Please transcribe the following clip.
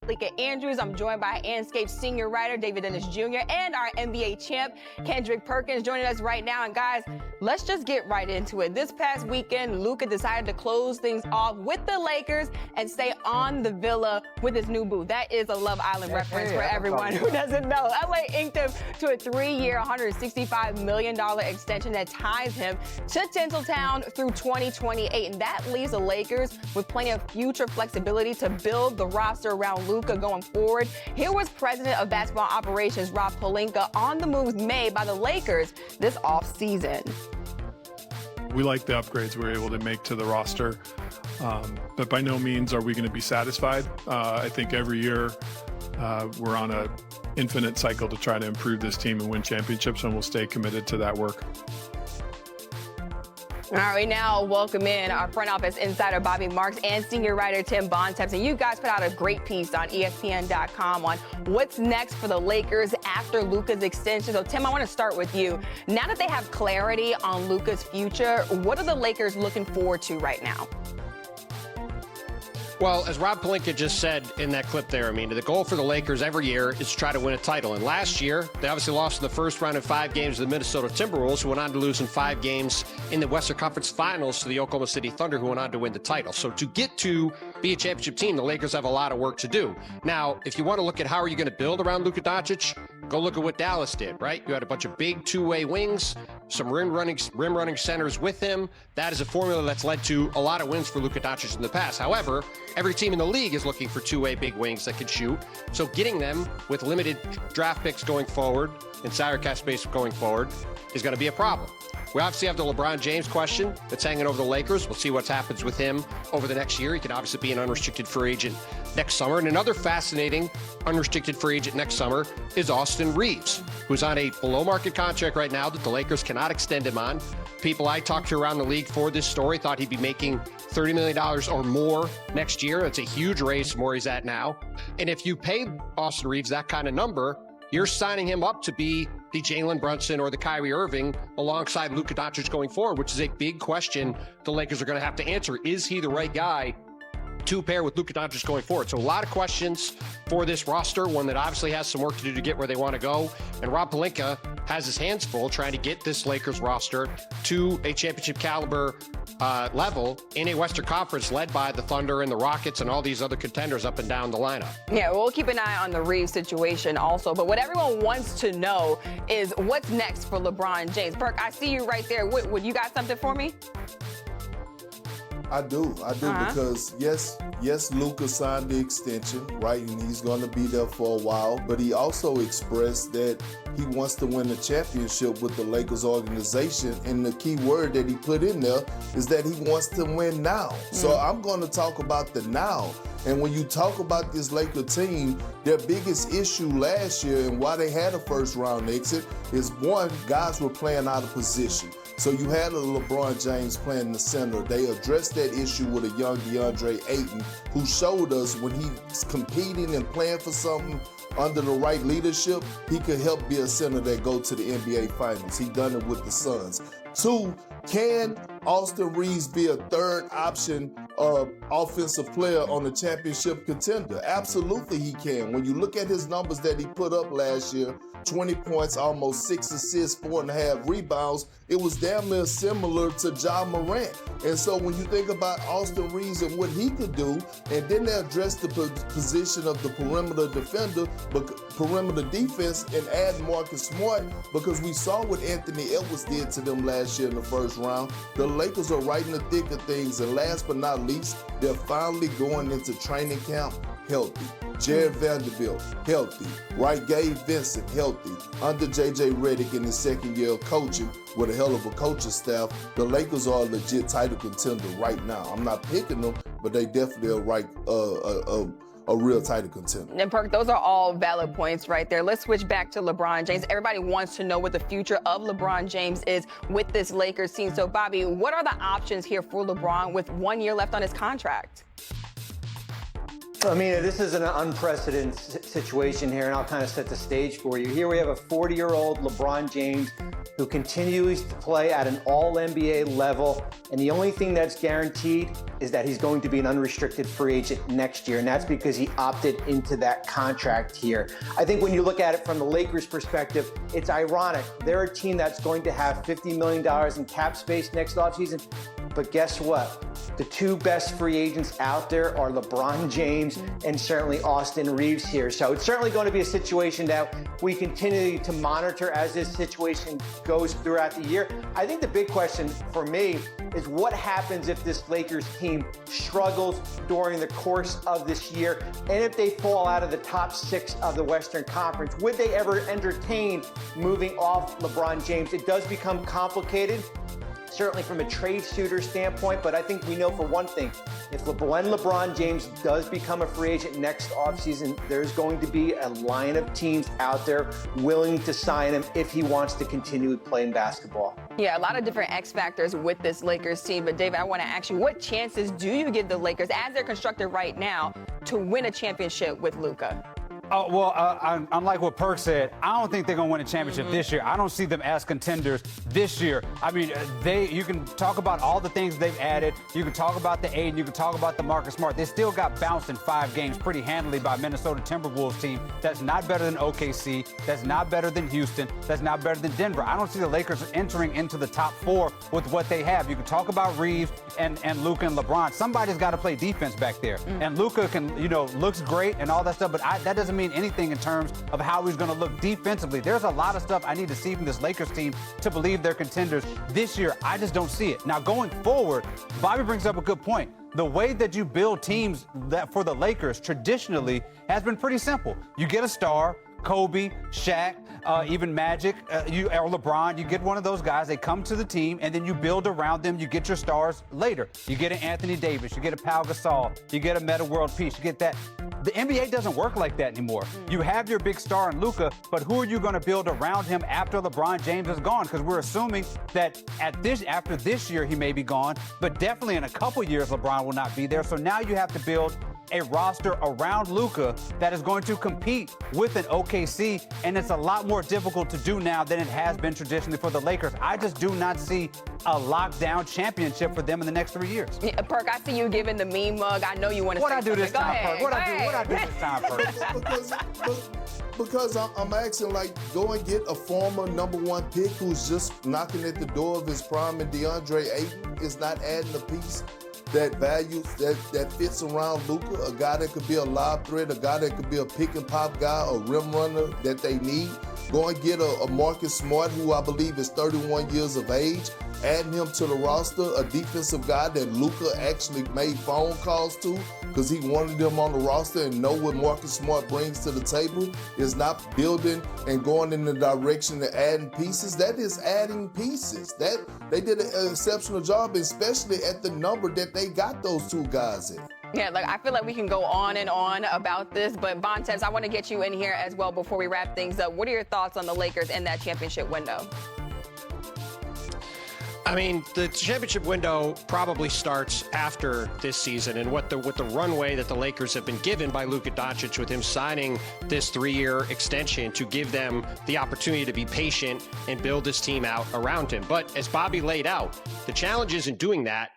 Lika Andrews. I'm joined by Anscape senior writer David Dennis Jr. and our NBA champ, Kendrick Perkins, joining us right now. And guys, let's just get right into it. This past weekend, Luka decided to close things off with the Lakers and stay on the villa with his new boo. That is a Love Island reference for everyone who doesn't know. LA inked him to a 3-year, $165 million extension that ties him to Tinseltown through 2028. And that leaves the Lakers with plenty of future flexibility to build the roster around Luka going forward. Here was President of Basketball Operations Rob Pelinka on the moves made by the Lakers this offseason. We like the upgrades we're able to make to the roster, but by no means are we going to be satisfied. I think every year we're on an infinite cycle to try to improve this team and win championships, and we'll stay committed to that work. All right, now welcome in our front office insider Bobby Marks and senior writer Tim Bontemps. And you guys put out a great piece on ESPN.com on what's next for the Lakers after Luka's extension. So Tim, I want to start with you. Now that they have clarity on Luka's future, what are the Lakers looking forward to right now? Well, as Rob Pelinka just said in that clip there, I mean, the goal for the Lakers every year is to try to win a title. And last year, they obviously lost in the first round in 5 games to the Minnesota Timberwolves, who went on to lose in 5 games in the Western Conference Finals to the Oklahoma City Thunder, who went on to win the title. So to get to be a championship team, the Lakers have a lot of work to do. Now, if you want to look at how are you going to build around Luka Doncic, go look at what Dallas did, right? You had a bunch of big two-way wings, some rim-running centers with him. That is a formula that's led to a lot of wins for Luka Doncic in the past. However, every team in the league is looking for two-way big wings that can shoot. So getting them with limited draft picks going forward and salary cap space going forward is going to be a problem. We obviously have the LeBron James question that's hanging over the Lakers. We'll see what happens with him over the next year. He could obviously be an unrestricted free agent next summer. And another fascinating unrestricted free agent next summer is Austin Reeves, who's on a below-market contract right now that the Lakers cannot extend him on. People I talked to around the league for this story thought he'd be making $30 million or more next year. It's a huge raise from where he's at now. And if you pay Austin Reeves that kind of number, you're signing him up to be the Jalen Brunson or the Kyrie Irving alongside Luka Doncic going forward, which is a big question the Lakers are going to have to answer. Is he the right guy to pair with Luka Doncic going forward? So a lot of questions for this roster, one that obviously has some work to do to get where they want to go. And Rob Pelinka has his hands full trying to get this Lakers roster to a championship caliber level in a Western Conference led by the Thunder and the Rockets and all these other contenders up and down the lineup. Yeah, we'll keep an eye on the Reeves situation also. But what everyone wants to know is what's next for LeBron James. Perk, I see you right there. Would you got something for me? I do, because yes, Luka signed the extension, right, and he's going to be there for a while, but he also expressed that he wants to win a championship with the Lakers organization, and the key word that he put in there is that he wants to win now. So I'm going to talk about the now. And when you talk about this Laker team, their biggest issue last year and why they had a first-round exit is, one, guys were playing out of position. So you had a LeBron James playing in the center. They addressed that issue with a young DeAndre Ayton, who showed us when he's competing and playing for something under the right leadership, he could help be a center that go to the NBA Finals. He done it with the Suns. 2, can Austin Reeves be a third option offensive player on a championship contender? Absolutely he can. When you look at his numbers that he put up last year, 20 points, almost 6 assists, 4.5 rebounds, it was damn near similar to Ja Morant. And so when you think about Austin Reeves and what he could do, and then they address the position of the perimeter defender, but perimeter defense, and add Marcus Smart, because we saw what Anthony Edwards did to them last year in the first round. The Lakers are right in the thick of things, and last but not least, they're finally going into training camp healthy. Jared Vanderbilt, healthy. Right, Gabe Vincent, healthy. Under J.J. Redick in his second year of coaching with a hell of a coaching staff, the Lakers are a legit title contender right now. I'm not picking them, but they definitely are a real title contender. And Perk, those are all valid points right there. Let's switch back to LeBron James. Everybody wants to know what the future of LeBron James is with this Lakers team. So, Bobby, what are the options here for LeBron with 1 year left on his contract? I mean, this is an unprecedented situation here, and I'll kind of set the stage for you. Here we have a 40-year-old LeBron James who continues to play at an all-NBA level, and the only thing that's guaranteed is that he's going to be an unrestricted free agent next year, and that's because he opted into that contract here. I think when you look at it from the Lakers' perspective, it's ironic. They're a team that's going to have $50 million in cap space next offseason, but guess what? The two best free agents out there are LeBron James and certainly Austin Reeves here. So it's certainly going to be a situation that we continue to monitor as this situation goes throughout the year. I think the big question for me is what happens if this Lakers team struggles during the course of this year, and if they fall out of the top 6 of the Western Conference. Would they ever entertain moving off LeBron James? It does become complicated, certainly from a trade shooter standpoint, but I think we know for one thing, when LeBron James does become a free agent next offseason, there's going to be a line of teams out there willing to sign him if he wants to continue playing basketball. Yeah, a lot of different X factors with this Lakers team. But David, I want to ask you, what chances do you give the Lakers, as they're constructed right now, to win a championship with Luka? Unlike what Perk said, I don't think they're going to win a championship this year. I don't see them as contenders this year. I mean, you can talk about all the things they've added. You can talk about the Aiden. You can talk about the Marcus Smart. They still got bounced in 5 games pretty handily by Minnesota Timberwolves team. That's not better than OKC. That's not better than Houston. That's not better than Denver. I don't see the Lakers entering into the top 4 with what they have. You can talk about Reeves and Luka and LeBron. Somebody's got to play defense back there. And Luka looks great and all that stuff, but that doesn't mean anything in terms of how he's going to look defensively. There's a lot of stuff I need to see from this Lakers team to believe they're contenders this year. I just don't see it. Now, going forward, Bobby brings up a good point. The way that you build teams that for the Lakers traditionally has been pretty simple. You get a star, Kobe, Shaq, even Magic, or LeBron, you get one of those guys, they come to the team, and then you build around them, you get your stars later. You get an Anthony Davis, you get a Pau Gasol, you get a Metta World Peace, you get that. The NBA doesn't work like that anymore. You have your big star in Luka, but who are you going to build around him after LeBron James is gone? Because we're assuming that after this year he may be gone, but definitely in a couple years LeBron will not be there. So now you have to build a roster around Luka that is going to compete with an OKC, and it's a lot more difficult to do now than it has been traditionally for the Lakers. I just do not see a lockdown championship for them in the next 3 years. Yeah, Perk, I see you giving the meme mug. I know you want to say something. This time, Perk? What I do this time, Perk? Because I'm asking, like, go and get a former #1 pick who's just knocking at the door of his prime, and DeAndre Ayton is not adding a piece that values that fits around Luka, a guy that could be a lob threat, a guy that could be a pick and pop guy, a rim runner that they need. Go and get a Marcus Smart, who I believe is 31 years of age, adding him to the roster, a defensive guy that Luka actually made phone calls to because he wanted them on the roster and know what Marcus Smart brings to the table, is not building and going in the direction of adding pieces. That is adding pieces. That they did an exceptional job, especially at the number that they got those 2 guys in. Yeah, I feel like we can go on and on about this, but Bontemps, I want to get you in here as well before we wrap things up. What are your thoughts on the Lakers in that championship window? I mean, the championship window probably starts after this season, and with the runway that the Lakers have been given by Luka Doncic with him signing this 3-year extension to give them the opportunity to be patient and build this team out around him. But as Bobby laid out, the challenge isn't doing that